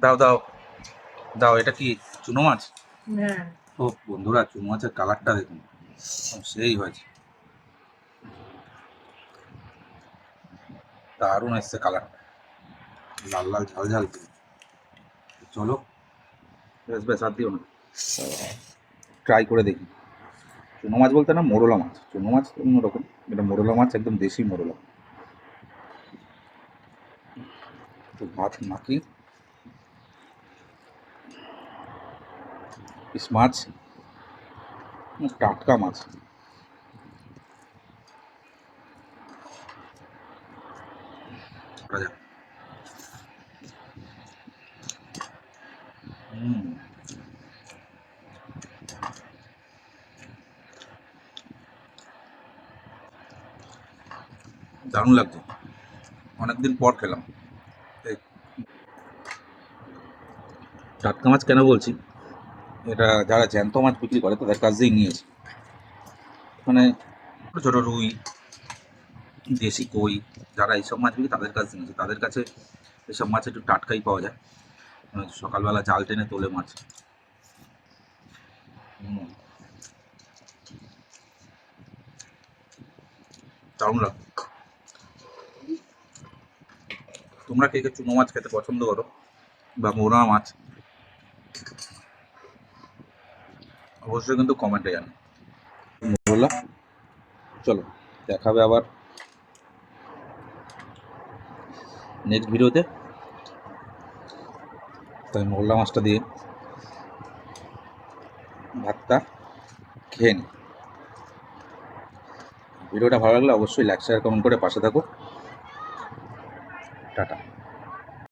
দাও দাও দাও, এটা কি চুনো মাছ? হ্যাঁ। ও বন্ধুরা, চুনো মাছের কালারটা দেখুন, সেই হয়েছে, দারুণ এসছে কালারটা, লাল লাল ঝাল ঝাল। চলো, বেশ বেশ, আর দিও না, ট্রাই করে দেখি। চুনো মাছ বলতে না, মোরলা মাছ। চুনো মাছ অন্যরকম, এটা মোরলা মাছ, একদম দেশি মোরলা। তো ভাত মাখি, পিস মাছ, টাটকা মাছ। করা যাক। দারুণ লাগছে, অনেকদিন পর খেলাম। টাটকা মাছ কেন বলছি, এটা যারা জ্যান্ত মাছ বিক্রি করে তাদের কাছ দিয়েই নিয়েছি। মানে ছোটো ছোটো রুই, দেশি কই, যারা এইসব মাছ বিক্রি তাদের কাছে নিয়েছি। তাদের কাছে এসব মাছ একটু টাটকাই পাওয়া যায়, সকালবেলা জাল টেনে তোলে মাছ। দারুণ লাগবে। তোমরা কে কে চুনো মাছ খেতে পছন্দ করো, বা মোরা মাছ, অবশ্যই কিন্তু কমেন্টে জানো। মোরলা, চলো দেখাবে আবার নেক্সট ভিডিওতে। তাই মোরলা মাছটা দিয়ে ভাতটা খেয়ে নিই। ভিডিওটা ভালো লাগলে অবশ্যই লাইক শেয়ার কমেন্ট করে পাশে থাকো। টাটা।